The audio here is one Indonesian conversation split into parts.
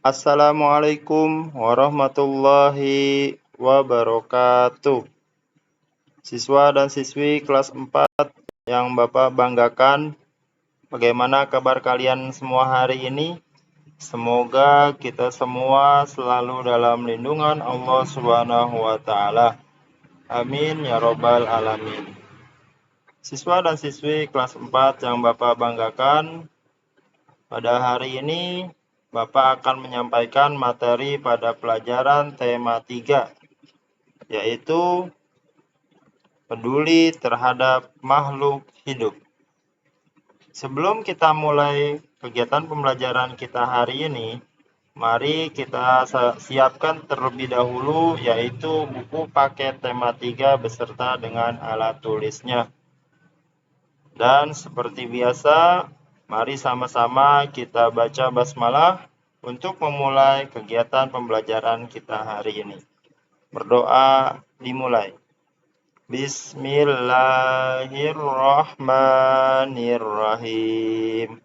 Assalamualaikum warahmatullahi wabarakatuh. Siswa dan siswi kelas 4 yang Bapak banggakan, bagaimana kabar kalian semua hari ini? Semoga kita semua selalu dalam lindungan Allah Subhanahu wa taala. Amin ya robbal alamin. Siswa dan siswi kelas 4 yang Bapak banggakan, pada hari ini Bapak akan menyampaikan materi pada pelajaran tema 3, yaitu peduli terhadap makhluk hidup. Sebelum kita mulai kegiatan pembelajaran kita hari ini, mari kita siapkan terlebih dahulu, yaitu buku paket tema 3 beserta dengan alat tulisnya. Dan seperti biasa, mari sama-sama kita baca basmalah untuk memulai kegiatan pembelajaran kita hari ini. Berdoa dimulai. Bismillahirrahmanirrahim.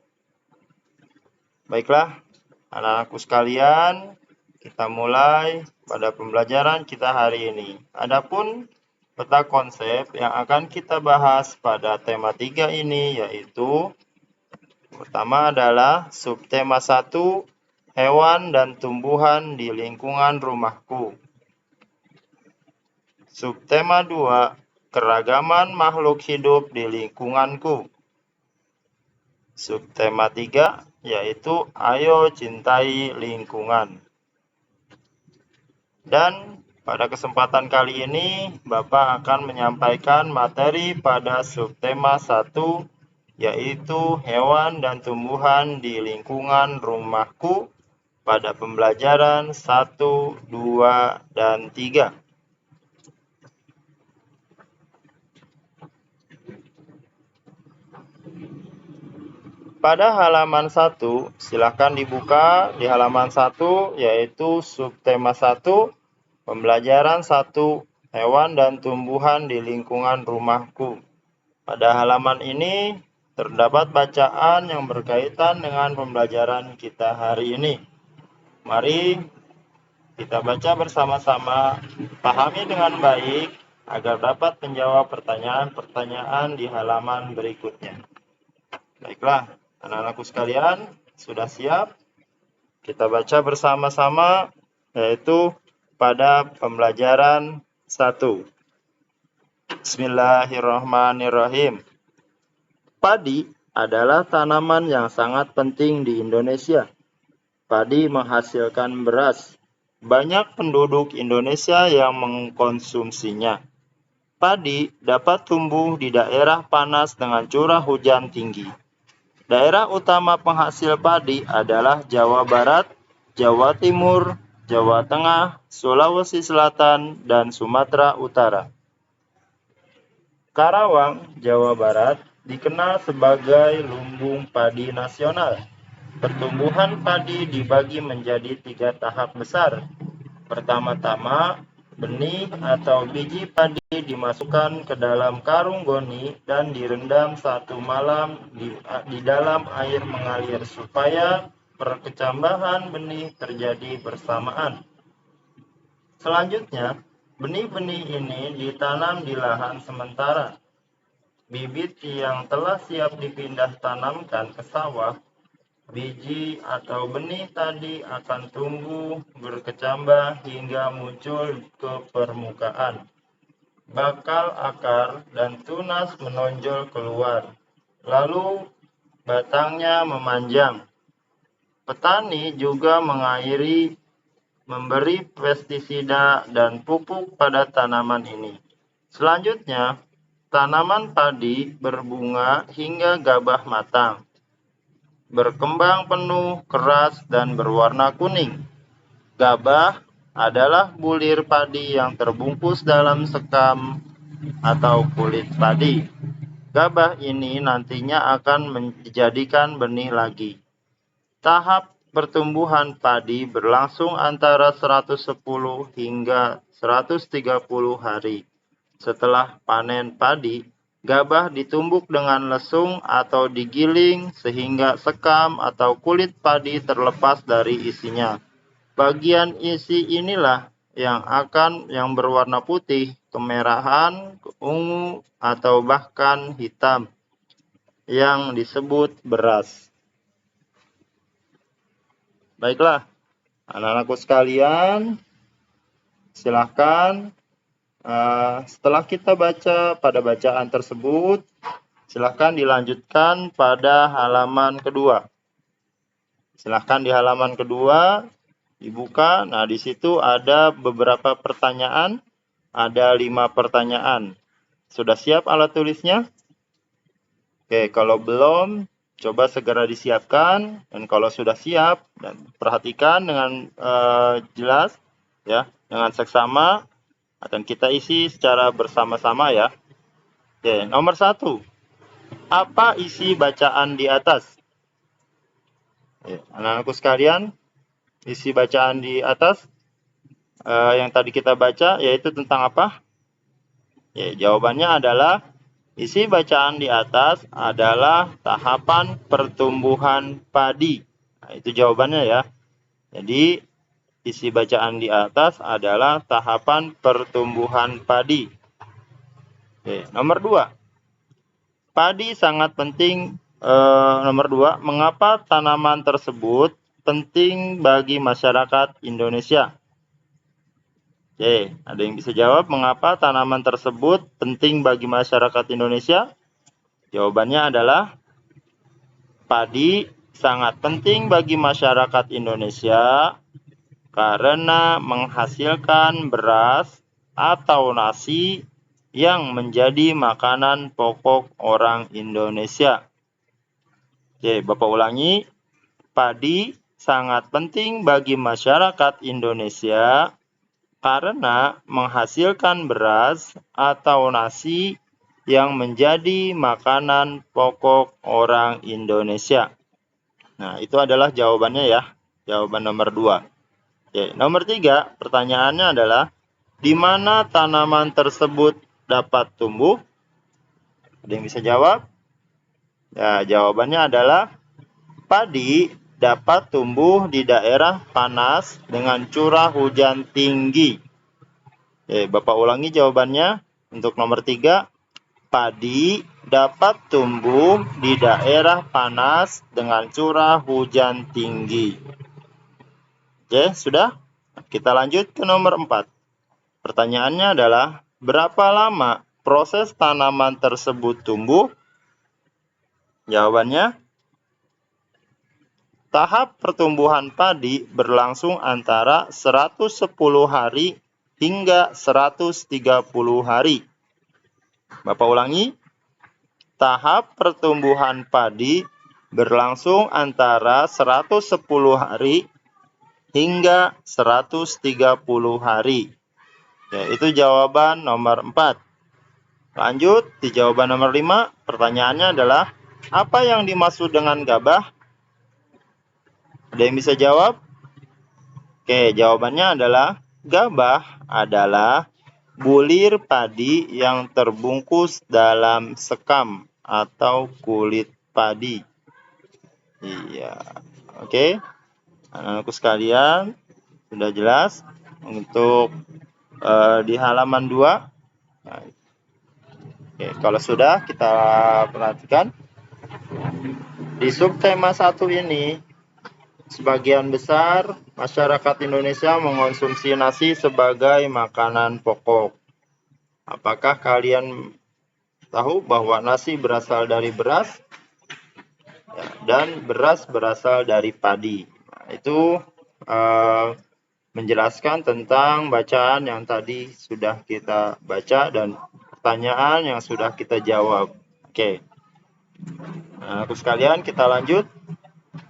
Baiklah, anak-anakku sekalian, kita mulai pada pembelajaran kita hari ini. Adapun peta konsep yang akan kita bahas pada tema 3 ini yaitu pertama adalah subtema 1, hewan dan tumbuhan di lingkungan rumahku. Subtema 2, keragaman makhluk hidup di lingkunganku. Subtema 3, yaitu ayo cintai lingkungan. Dan pada kesempatan kali ini, Bapak akan menyampaikan materi pada subtema 1, yaitu hewan dan tumbuhan di lingkungan rumahku pada pembelajaran 1, 2, dan 3. Pada halaman 1, silakan dibuka di halaman 1, yaitu subtema 1, pembelajaran 1, hewan dan tumbuhan di lingkungan rumahku. Pada halaman ini terdapat bacaan yang berkaitan dengan pembelajaran kita hari ini. Mari kita baca bersama-sama, pahami dengan baik agar dapat menjawab pertanyaan-pertanyaan di halaman berikutnya. Baiklah, anak-anakku sekalian, sudah siap? Kita baca bersama-sama, yaitu pada pembelajaran 1. Bismillahirrahmanirrahim. Padi adalah tanaman yang sangat penting di Indonesia. Padi menghasilkan beras. Banyak penduduk Indonesia yang mengkonsumsinya. Padi dapat tumbuh di daerah panas dengan curah hujan tinggi. Daerah utama penghasil padi adalah Jawa Barat, Jawa Timur, Jawa Tengah, Sulawesi Selatan, dan Sumatera Utara. Karawang, Jawa Barat, dikenal sebagai lumbung padi nasional. Pertumbuhan padi dibagi menjadi 3 tahap besar. Pertama-tama, benih atau biji padi dimasukkan ke dalam karung goni dan direndam 1 malam di dalam air mengalir supaya perkecambahan benih terjadi bersamaan. Selanjutnya, benih-benih ini ditanam di lahan sementara. Bibit yang telah siap dipindah tanamkan ke sawah, biji atau benih tadi akan tumbuh berkecambah hingga muncul ke permukaan. Bakal akar dan tunas menonjol keluar, lalu batangnya memanjang. Petani juga memberi pestisida dan pupuk pada tanaman ini. Selanjutnya, tanaman padi berbunga hingga gabah matang, berkembang penuh, keras, dan berwarna kuning. Gabah adalah bulir padi yang terbungkus dalam sekam atau kulit padi. Gabah ini nantinya akan dijadikan benih lagi. Tahap pertumbuhan padi berlangsung antara 110 hingga 130 hari. Setelah panen padi, Gabah ditumbuk dengan lesung atau digiling sehingga sekam atau kulit padi terlepas dari isinya. Bagian isi inilah yang berwarna putih, kemerahan, ungu, atau bahkan hitam yang disebut beras. Baiklah, anak-anakku sekalian, silahkan setelah kita baca pada bacaan tersebut, silahkan dilanjutkan pada halaman kedua. Silahkan di halaman kedua dibuka. Nah, di situ ada beberapa pertanyaan. Ada 5 pertanyaan. Sudah siap alat tulisnya? Oke, kalau belum, coba segera disiapkan. Dan kalau sudah siap, dan perhatikan dengan jelas, ya, dengan seksama. Akan kita isi secara bersama-sama ya. Oke, nomor 1. Apa isi bacaan di atas? Anak-anakku sekalian, isi bacaan di atas yang tadi kita baca yaitu tentang apa? Jawabannya adalah isi bacaan di atas adalah tahapan pertumbuhan padi. Nah, itu jawabannya ya. Jadi isi bacaan di atas adalah tahapan pertumbuhan padi. Oke, nomor 2. Padi sangat penting. Nomor 2, mengapa tanaman tersebut penting bagi masyarakat Indonesia? Oke, ada yang bisa jawab mengapa tanaman tersebut penting bagi masyarakat Indonesia? Jawabannya adalah padi sangat penting bagi masyarakat Indonesia karena menghasilkan beras atau nasi yang menjadi makanan pokok orang Indonesia. Oke, Bapak ulangi. Padi sangat penting bagi masyarakat Indonesia karena menghasilkan beras atau nasi yang menjadi makanan pokok orang Indonesia. Nah, itu adalah jawabannya ya. Jawaban nomor 2. Oke, nomor 3, pertanyaannya adalah di mana tanaman tersebut dapat tumbuh? Ada yang bisa jawab? Ya, jawabannya adalah padi dapat tumbuh di daerah panas dengan curah hujan tinggi. Bapak ulangi jawabannya. Untuk nomor 3, padi dapat tumbuh di daerah panas dengan curah hujan tinggi. Oke, sudah? Kita lanjut ke nomor 4. Pertanyaannya adalah, berapa lama proses tanaman tersebut tumbuh? Jawabannya, tahap pertumbuhan padi berlangsung antara 110 hari hingga 130 hari. Bapak ulangi, tahap pertumbuhan padi berlangsung antara 110 hari hingga 130 hari. Itu jawaban nomor 4. Lanjut, di jawaban nomor 5, pertanyaannya adalah, apa yang dimaksud dengan gabah? Ada yang bisa jawab? Oke, jawabannya adalah, gabah adalah bulir padi yang terbungkus dalam sekam atau kulit padi. Iya, oke. Anak-anakku sekalian, sudah jelas untuk di halaman 2. Nah, oke, kalau sudah, kita perhatikan. Di subtema 1 ini, sebagian besar masyarakat Indonesia mengonsumsi nasi sebagai makanan pokok. Apakah kalian tahu bahwa nasi berasal dari beras dan beras berasal dari padi? Nah, itu menjelaskan tentang bacaan yang tadi sudah kita baca dan pertanyaan yang sudah kita jawab. Oke. Nah, aku sekalian, kita lanjut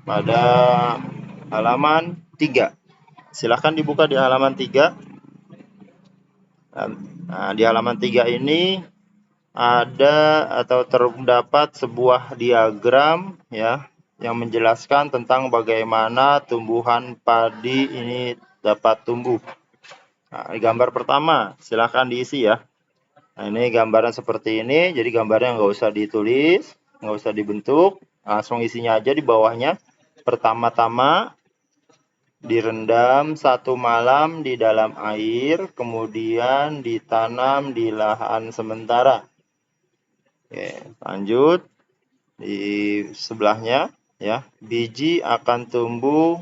pada halaman 3. Silahkan dibuka di halaman 3. Nah, di halaman 3 ini ada atau terdapat sebuah diagram ya yang menjelaskan tentang bagaimana tumbuhan padi ini dapat tumbuh. Nah, di gambar pertama, silahkan diisi ya. Nah, ini gambaran seperti ini, jadi gambarnya nggak usah ditulis, nggak usah dibentuk, langsung isinya aja di bawahnya. Pertama-tama direndam 1 malam di dalam air, kemudian ditanam di lahan sementara. Oke, lanjut di sebelahnya ya. Biji akan tumbuh,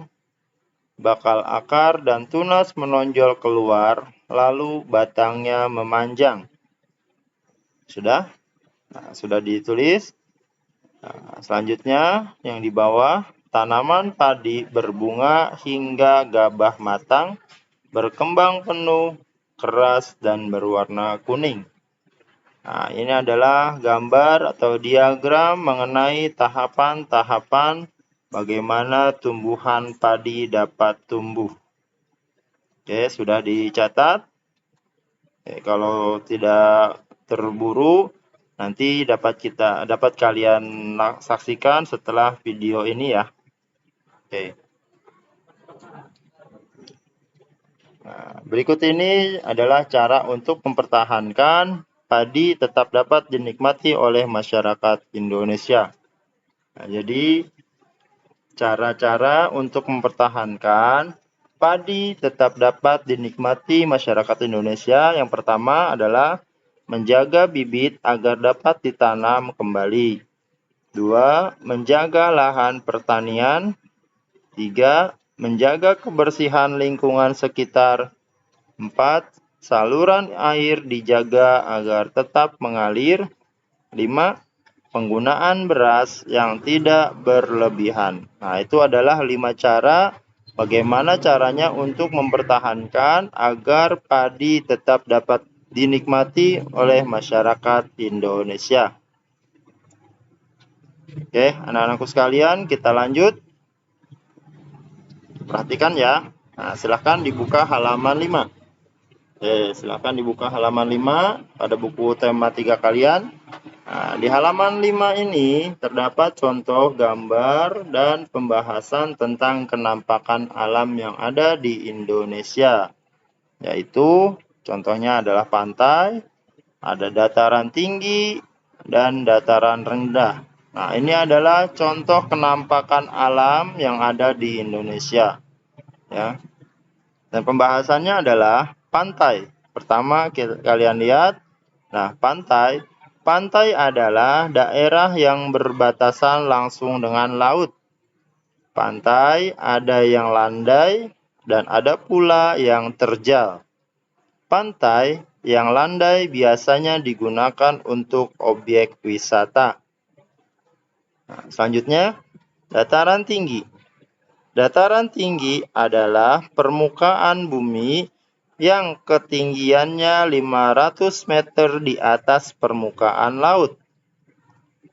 bakal akar dan tunas menonjol keluar, lalu batangnya memanjang. Sudah? Nah, sudah ditulis. Nah, selanjutnya yang di bawah, tanaman padi berbunga hingga gabah matang, berkembang penuh, keras, dan berwarna kuning. Nah, ini adalah gambar atau diagram mengenai tahapan-tahapan bagaimana tumbuhan padi dapat tumbuh. Oke, sudah dicatat. Oke, kalau tidak terburu, nanti dapat kalian saksikan setelah video ini ya. Oke. Nah, berikut ini adalah cara untuk mempertahankan padi tetap dapat dinikmati oleh masyarakat Indonesia. Nah, jadi cara-cara untuk mempertahankan padi tetap dapat dinikmati masyarakat Indonesia. Yang pertama adalah menjaga bibit agar dapat ditanam kembali. 2. Menjaga lahan pertanian. 3. Menjaga kebersihan lingkungan sekitar. 4. Saluran air dijaga agar tetap mengalir. 5. Penggunaan beras yang tidak berlebihan. Nah, itu adalah 5 cara bagaimana caranya untuk mempertahankan agar padi tetap dapat dinikmati oleh masyarakat Indonesia. Oke, anak-anakku sekalian, kita lanjut. Perhatikan ya. Nah, silahkan dibuka halaman 5. Oke, silahkan dibuka halaman 5 pada buku tematika kalian. Nah, di halaman 5 ini terdapat contoh gambar dan pembahasan tentang kenampakan alam yang ada di Indonesia. Yaitu contohnya adalah pantai, ada dataran tinggi, dan dataran rendah. Nah, ini adalah contoh kenampakan alam yang ada di Indonesia. Ya. Dan pembahasannya adalah pantai. Pertama kalian lihat, nah pantai adalah daerah yang berbatasan langsung dengan laut. Pantai ada yang landai dan ada pula yang terjal. Pantai yang landai biasanya digunakan untuk objek wisata. Nah, selanjutnya, dataran tinggi. Dataran tinggi adalah permukaan bumi yang ketinggiannya 500 meter di atas permukaan laut.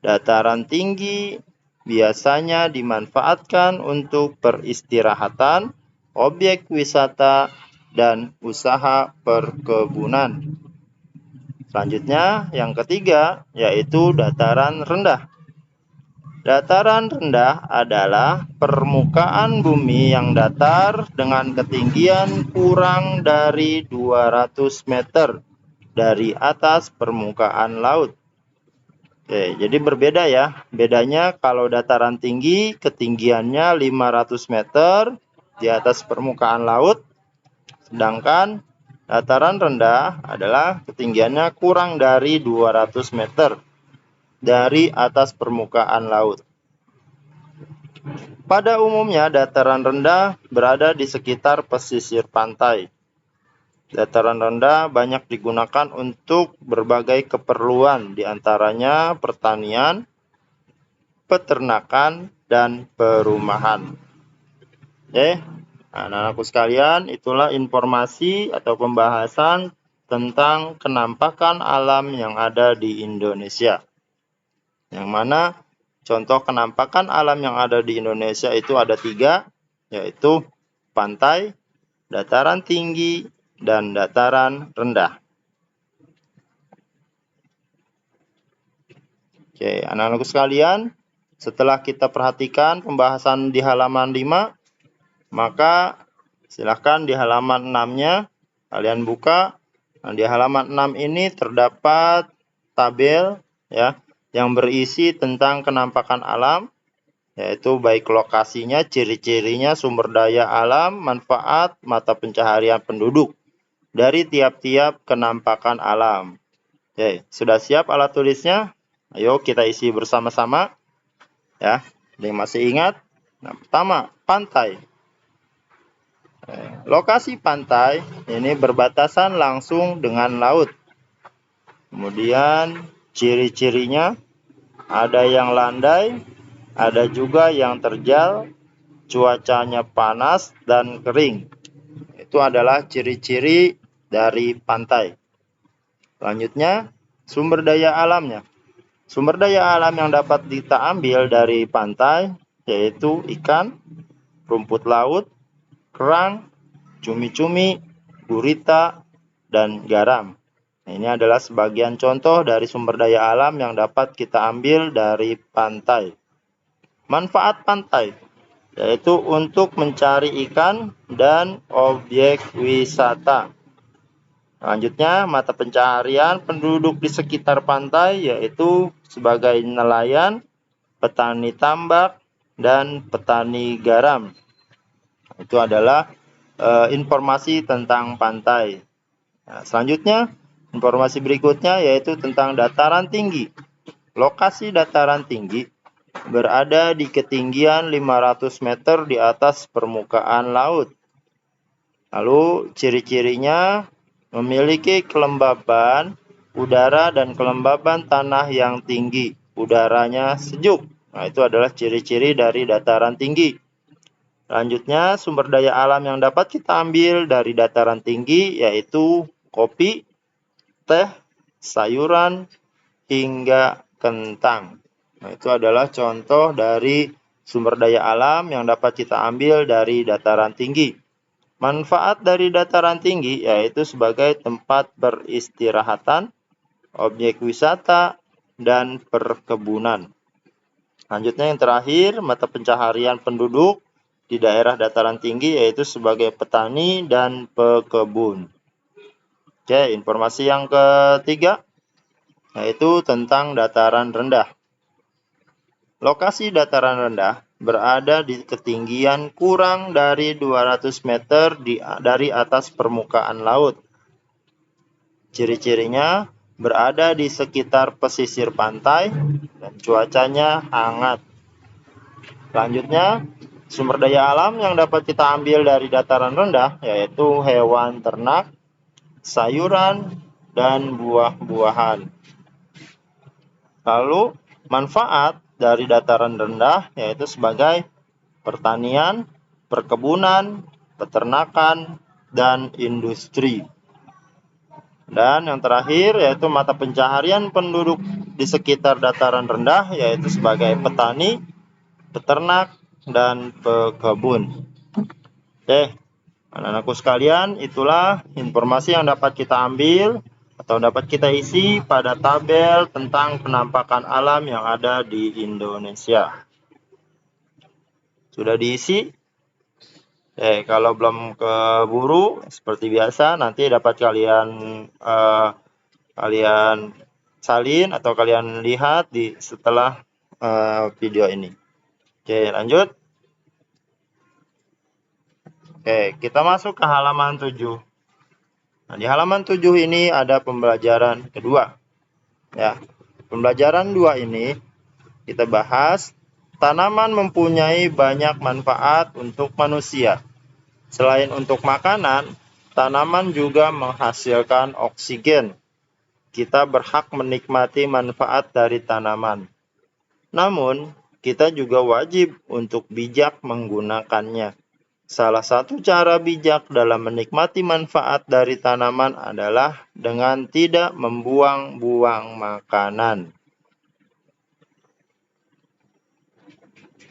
Dataran tinggi biasanya dimanfaatkan untuk peristirahatan, objek wisata, dan usaha perkebunan. Selanjutnya, yang ketiga, yaitu dataran rendah. Dataran rendah adalah permukaan bumi yang datar dengan ketinggian kurang dari 200 meter dari atas permukaan laut. Oke, jadi berbeda ya. Bedanya kalau dataran tinggi ketinggiannya 500 meter di atas permukaan laut, sedangkan dataran rendah adalah ketinggiannya kurang dari 200 meter dari atas permukaan laut. Pada umumnya dataran rendah berada di sekitar pesisir pantai. Dataran rendah banyak digunakan untuk berbagai keperluan, diantaranya pertanian, peternakan, dan perumahan. Oke, anak-anakku sekalian, itulah informasi atau pembahasan tentang kenampakan alam yang ada di Indonesia. Yang mana contoh kenampakan alam yang ada di Indonesia itu ada 3, yaitu pantai, dataran tinggi, dan dataran rendah. Oke, anak-anakku sekalian, setelah kita perhatikan pembahasan di halaman 5, maka silahkan di halaman 6-nya kalian buka Nah, di halaman 6 ini terdapat tabel ya yang berisi tentang kenampakan alam, yaitu baik lokasinya, ciri-cirinya, sumber daya alam, manfaat, mata pencaharian penduduk dari tiap-tiap kenampakan alam. Oke, sudah siap alat tulisnya? Ayo kita isi bersama-sama ya. Ada yang masih ingat? Nah, pertama, pantai. Lokasi pantai ini berbatasan langsung dengan laut. Kemudian ciri-cirinya ada yang landai, ada juga yang terjal, cuacanya panas dan kering. Itu adalah ciri-ciri dari pantai. Selanjutnya, sumber daya alamnya. Sumber daya alam yang dapat kita ambil dari pantai yaitu ikan, rumput laut, kerang, cumi-cumi, gurita, dan garam. Nah, ini adalah sebagian contoh dari sumber daya alam yang dapat kita ambil dari pantai. Manfaat pantai yaitu untuk mencari ikan dan objek wisata. Selanjutnya, mata pencaharian penduduk di sekitar pantai yaitu sebagai nelayan, petani tambak, dan petani garam. Itu adalah informasi tentang pantai. Nah, selanjutnya, informasi berikutnya yaitu tentang dataran tinggi. Lokasi dataran tinggi berada di ketinggian 500 meter di atas permukaan laut. Lalu, ciri-cirinya memiliki kelembaban udara dan kelembaban tanah yang tinggi. Udaranya sejuk. Nah, itu adalah ciri-ciri dari dataran tinggi. Selanjutnya, sumber daya alam yang dapat kita ambil dari dataran tinggi yaitu kopi, teh, sayuran, hingga kentang. Nah, itu adalah contoh dari sumber daya alam yang dapat kita ambil dari dataran tinggi. Manfaat dari dataran tinggi yaitu sebagai tempat beristirahatan, objek wisata, dan perkebunan. Selanjutnya yang terakhir, mata pencaharian penduduk di daerah dataran tinggi yaitu sebagai petani dan pekebun. Oke, informasi yang ketiga yaitu tentang dataran rendah. Lokasi dataran rendah berada di ketinggian kurang dari 200 meter dari atas permukaan laut. Ciri-cirinya berada di sekitar pesisir pantai dan cuacanya hangat. Selanjutnya, sumber daya alam yang dapat kita ambil dari dataran rendah yaitu hewan ternak, sayuran, dan buah-buahan. Lalu, manfaat dari dataran rendah yaitu sebagai pertanian, perkebunan, peternakan, dan industri. Dan yang terakhir yaitu mata pencaharian penduduk di sekitar dataran rendah yaitu sebagai petani, peternak, dan pekebun. Oke, anak-anakku sekalian, itulah informasi yang dapat kita ambil atau dapat kita isi pada tabel tentang penampakan alam yang ada di Indonesia. Sudah diisi? Kalau belum keburu, seperti biasa, nanti dapat kalian salin atau kalian lihat setelah video ini. Oke, lanjut. Oke, kita masuk ke halaman 7. Nah, di halaman 7 ini ada pembelajaran kedua. Ya, pembelajaran 2 ini kita bahas tanaman mempunyai banyak manfaat untuk manusia. Selain untuk makanan, tanaman juga menghasilkan oksigen. Kita berhak menikmati manfaat dari tanaman. Namun, kita juga wajib untuk bijak menggunakannya. Salah satu cara bijak dalam menikmati manfaat dari tanaman adalah dengan tidak membuang-buang makanan.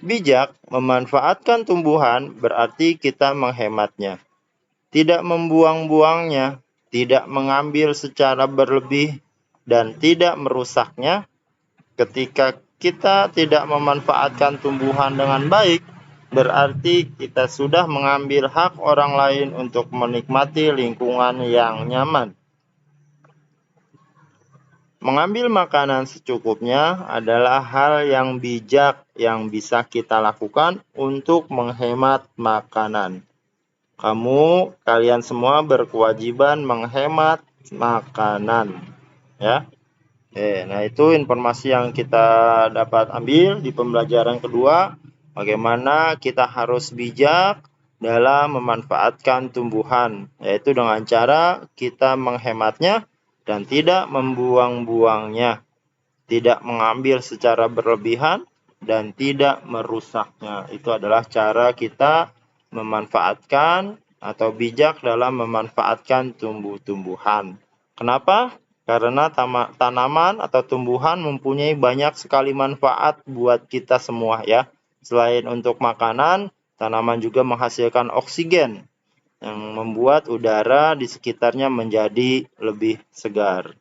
Bijak memanfaatkan tumbuhan berarti kita menghematnya. Tidak membuang-buangnya, tidak mengambil secara berlebih, dan tidak merusaknya. Ketika kita tidak memanfaatkan tumbuhan dengan baik, berarti kita sudah mengambil hak orang lain untuk menikmati lingkungan yang nyaman. Mengambil makanan secukupnya adalah hal yang bijak yang bisa kita lakukan untuk menghemat makanan. Kalian semua berkewajiban menghemat makanan, ya. Oke, nah itu informasi yang kita dapat ambil di pembelajaran kedua, bagaimana kita harus bijak dalam memanfaatkan tumbuhan, yaitu dengan cara kita menghematnya dan tidak membuang-buangnya, tidak mengambil secara berlebihan dan tidak merusaknya. Itu adalah cara kita memanfaatkan atau bijak dalam memanfaatkan tumbuh-tumbuhan. Kenapa? Karena tanaman atau tumbuhan mempunyai banyak sekali manfaat buat kita semua, ya. Selain untuk makanan, tanaman juga menghasilkan oksigen yang membuat udara di sekitarnya menjadi lebih segar.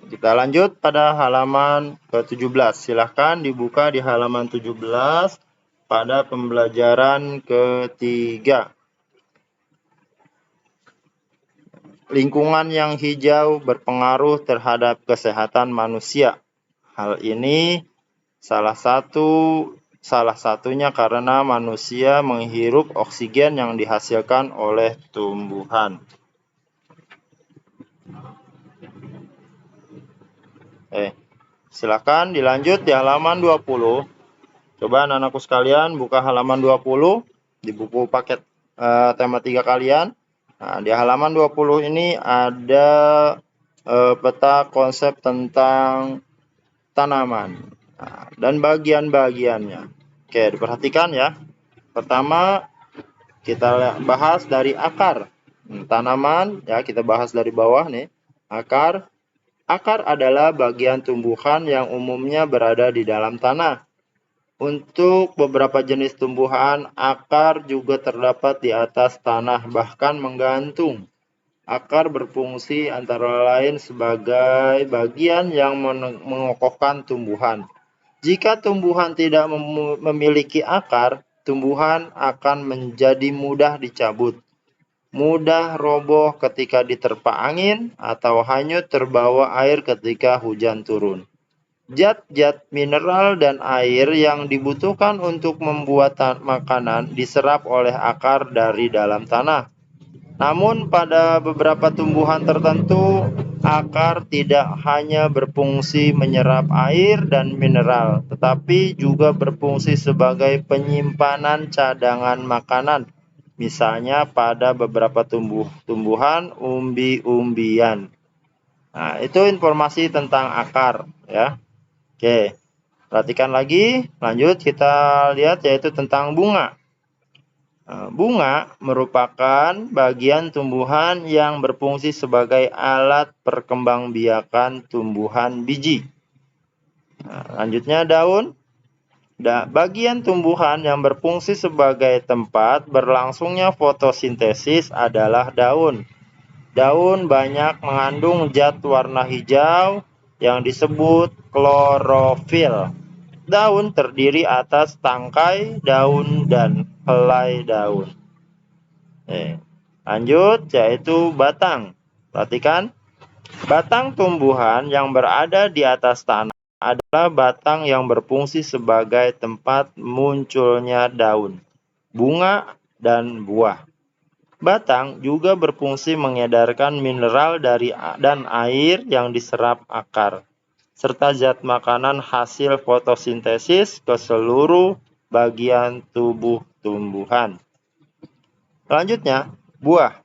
Kita lanjut pada halaman ke-17. Silahkan dibuka di halaman 17 pada pembelajaran ketiga. Lingkungan yang hijau berpengaruh terhadap kesehatan manusia. Hal ini salah satunya karena manusia menghirup oksigen yang dihasilkan oleh tumbuhan. Silakan dilanjut di halaman 20. Coba anak-anakku sekalian buka halaman 20 di buku paket tema 3 kalian. Nah, di halaman 20 ini ada peta konsep tentang tanaman dan bagian-bagiannya. Oke, diperhatikan ya. Pertama, kita bahas dari akar tanaman, ya, kita bahas dari bawah nih. Akar adalah bagian tumbuhan yang umumnya berada di dalam tanah. Untuk beberapa jenis tumbuhan, akar juga terdapat di atas tanah, bahkan menggantung. Akar berfungsi antara lain sebagai bagian yang mengokohkan tumbuhan. Jika tumbuhan tidak memiliki akar, tumbuhan akan menjadi mudah dicabut, mudah roboh ketika diterpa angin, atau hanyut terbawa air ketika hujan turun. Zat-zat mineral dan air yang dibutuhkan untuk membuat makanan diserap oleh akar dari dalam tanah. Namun pada beberapa tumbuhan tertentu, akar tidak hanya berfungsi menyerap air dan mineral, tetapi juga berfungsi sebagai penyimpanan cadangan makanan. Misalnya pada beberapa tumbuhan umbi-umbian. Nah, itu informasi tentang akar, ya. Oke, perhatikan lagi. Lanjut kita lihat yaitu tentang bunga. Bunga merupakan bagian tumbuhan yang berfungsi sebagai alat perkembangbiakan tumbuhan biji. Lanjutnya daun. Bagian tumbuhan yang berfungsi sebagai tempat berlangsungnya fotosintesis adalah daun. Daun banyak mengandung zat warna hijau yang disebut klorofil. Daun terdiri atas tangkai daun dan helai daun. Lanjut, yaitu batang. Perhatikan, batang tumbuhan yang berada di atas tanah adalah batang yang berfungsi sebagai tempat munculnya daun, bunga, dan buah. Batang juga berfungsi mengedarkan mineral dan air yang diserap akar, serta zat makanan hasil fotosintesis ke seluruh bagian tubuh tumbuhan. Selanjutnya, buah.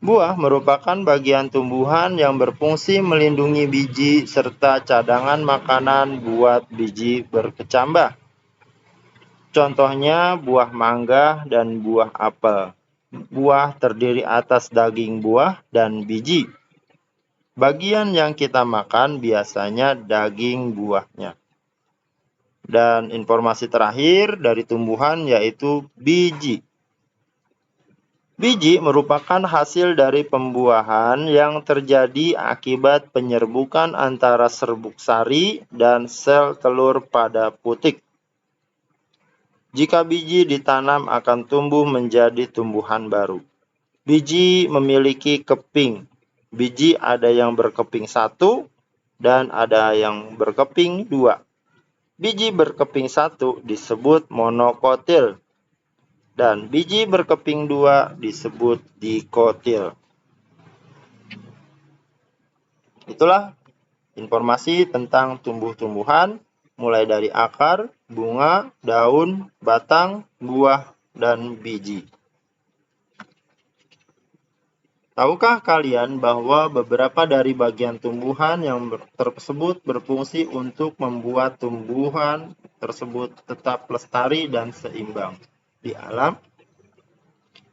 Buah merupakan bagian tumbuhan yang berfungsi melindungi biji serta cadangan makanan buat biji berkecambah. Contohnya buah mangga dan buah apel. Buah terdiri atas daging buah dan biji. Bagian yang kita makan biasanya daging buahnya. Dan informasi terakhir dari tumbuhan yaitu biji. Biji merupakan hasil dari pembuahan yang terjadi akibat penyerbukan antara serbuk sari dan sel telur pada putik. Jika biji ditanam akan tumbuh menjadi tumbuhan baru. Biji memiliki keping. Biji ada yang berkeping 1 dan ada yang berkeping 2. Biji berkeping 1 disebut monokotil dan biji berkeping 2 disebut dikotil. Itulah informasi tentang tumbuh-tumbuhan mulai dari akar, bunga, daun, batang, buah, dan biji. Tahukah kalian bahwa beberapa dari bagian tumbuhan yang tersebut berfungsi untuk membuat tumbuhan tersebut tetap lestari dan seimbang di alam?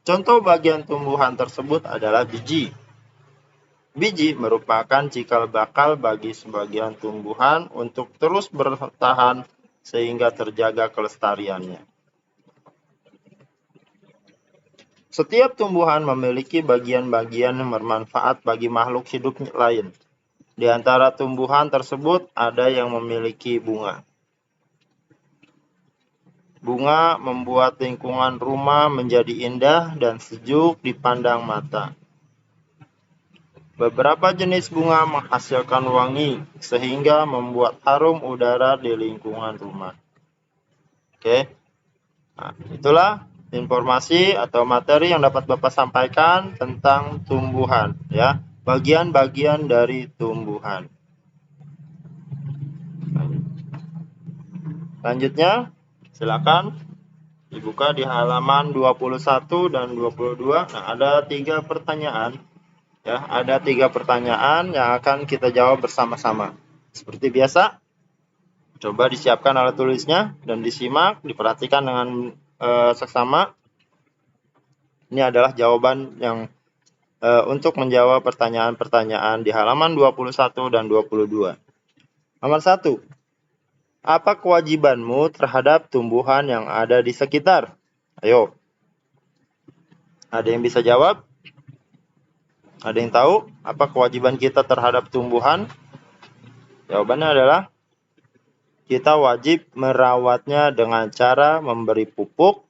Contoh bagian tumbuhan tersebut adalah biji. Biji merupakan cikal bakal bagi sebagian tumbuhan untuk terus bertahan sehingga terjaga kelestariannya. Setiap tumbuhan memiliki bagian-bagian yang bermanfaat bagi makhluk hidup lain. Di antara tumbuhan tersebut ada yang memiliki bunga. Bunga membuat lingkungan rumah menjadi indah dan sejuk dipandang mata. Beberapa jenis bunga menghasilkan wangi sehingga membuat harum udara di lingkungan rumah. Oke. Nah, itulah informasi atau materi yang dapat Bapak sampaikan tentang tumbuhan, ya, bagian-bagian dari tumbuhan. Selanjutnya, silakan dibuka di halaman 21 dan 22. Nah, ada 3 pertanyaan, ya, ada 3 pertanyaan yang akan kita jawab bersama-sama. Seperti biasa, coba disiapkan alat tulisnya dan disimak, diperhatikan dengan seksama. Ini adalah jawaban yang untuk menjawab pertanyaan-pertanyaan di halaman 21 dan 22. Nomor 1. Apa kewajibanmu terhadap tumbuhan yang ada di sekitar? Ayo. Ada yang bisa jawab? Ada yang tahu apa kewajiban kita terhadap tumbuhan? Jawabannya adalah kita wajib merawatnya dengan cara memberi pupuk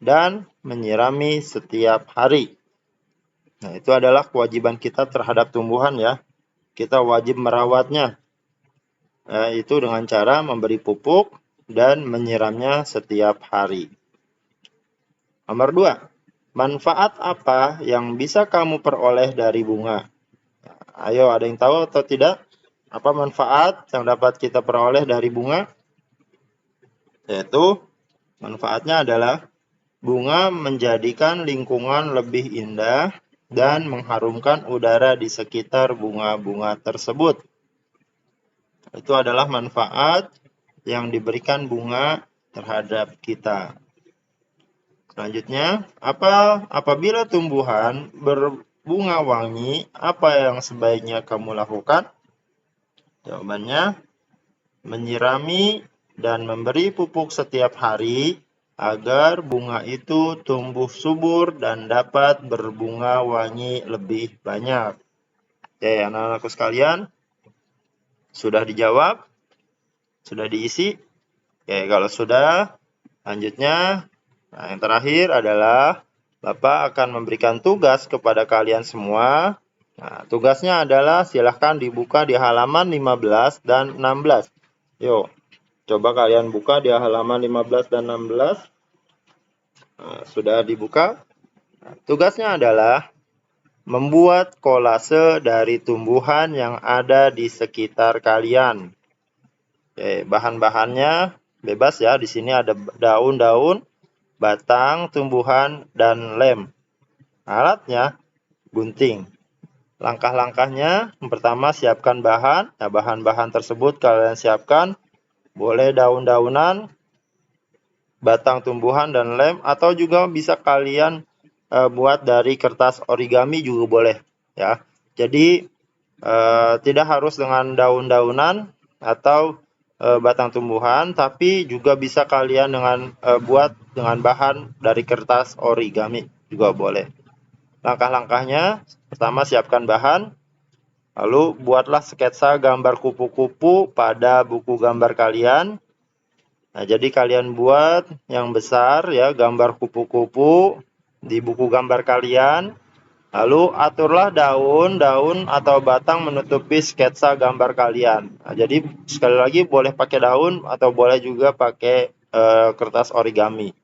dan menyirami setiap hari. Nah, itu adalah kewajiban kita terhadap tumbuhan, ya. Kita wajib merawatnya, itu dengan cara memberi pupuk dan menyiramnya setiap hari. Nomor 2, manfaat apa yang bisa kamu peroleh dari bunga? Ayo, ada yang tahu atau tidak? Apa manfaat yang dapat kita peroleh dari bunga? Yaitu, manfaatnya adalah bunga menjadikan lingkungan lebih indah dan mengharumkan udara di sekitar bunga-bunga tersebut. Itu adalah manfaat yang diberikan bunga terhadap kita. Selanjutnya, apabila tumbuhan berbunga wangi, apa yang sebaiknya kamu lakukan? Jawabannya, menyirami dan memberi pupuk setiap hari agar bunga itu tumbuh subur dan dapat berbunga wangi lebih banyak. Oke, anak-anakku sekalian, sudah dijawab? Sudah diisi? Oke, kalau sudah, lanjutnya, yang terakhir adalah Bapak akan memberikan tugas kepada kalian semua. Nah, tugasnya adalah silahkan dibuka di halaman 15 dan 16. Yuk, coba kalian buka di halaman 15 dan 16. Nah, sudah dibuka. Nah, tugasnya adalah membuat kolase dari tumbuhan yang ada di sekitar kalian. Oke, bahan-bahannya bebas, ya. Di sini ada daun-daun, batang, tumbuhan, dan lem. Alatnya gunting. Langkah-langkahnya, yang pertama siapkan bahan. Nah, bahan-bahan tersebut kalian siapkan. Boleh daun-daunan, batang tumbuhan, dan lem, atau juga bisa kalian buat dari kertas origami juga boleh, ya. Jadi tidak harus dengan daun-daunan atau batang tumbuhan, tapi juga bisa kalian buat dengan bahan dari kertas origami juga boleh. Langkah-langkahnya, pertama siapkan bahan, lalu buatlah sketsa gambar kupu-kupu pada buku gambar kalian. Nah, jadi kalian buat yang besar, ya, gambar kupu-kupu di buku gambar kalian. Lalu aturlah daun atau batang menutupi sketsa gambar kalian. Nah, jadi sekali lagi boleh pakai daun atau boleh juga pakai kertas origami.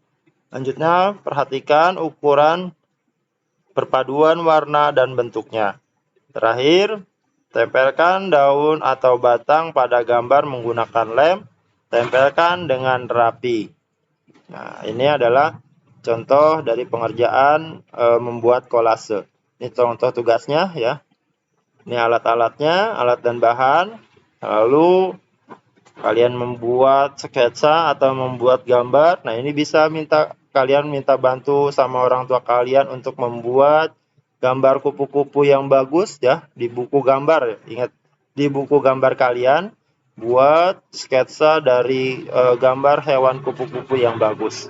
Lanjutnya perhatikan ukuran, perpaduan warna dan bentuknya. Terakhir, tempelkan daun atau batang pada gambar menggunakan lem. Tempelkan dengan rapi. Nah, ini adalah contoh dari pengerjaan membuat kolase. Ini contoh tugasnya ya. Ini alat-alatnya, alat dan bahan. Lalu kalian membuat sketsa atau membuat gambar. Nah, ini bisa kalian minta bantu sama orang tua kalian untuk membuat gambar kupu-kupu yang bagus ya di buku gambar. Ingat, di buku gambar kalian buat sketsa dari gambar hewan kupu-kupu yang bagus.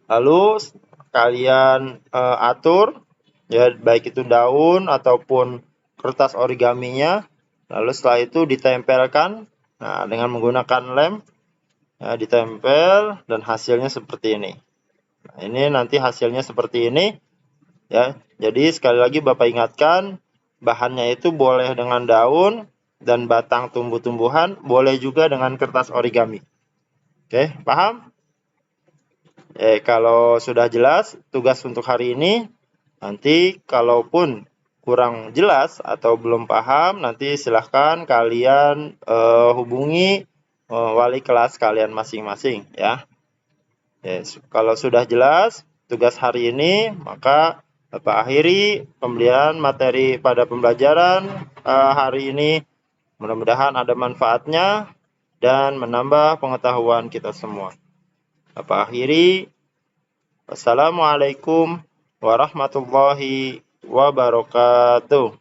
Lalu kalian atur ya, baik itu daun ataupun kertas origaminya. Lalu setelah itu ditempelkan dengan menggunakan lem, ya, ditempel dan hasilnya seperti ini. Nah, ini nanti hasilnya seperti ini ya. Jadi sekali lagi Bapak ingatkan, bahannya itu boleh dengan daun dan batang tumbuh-tumbuhan, boleh juga dengan kertas origami. Oke, paham? Kalau sudah jelas tugas untuk hari ini, nanti kalaupun kurang jelas atau belum paham, nanti silahkan kalian hubungi wali kelas kalian masing-masing ya. Kalau sudah jelas tugas hari ini, maka Bapak akhiri pembelian materi pada pembelajaran hari ini. Mudah-mudahan ada manfaatnya dan menambah pengetahuan kita semua. Bapak akhiri. Wassalamualaikum warahmatullahi wabarakatuh.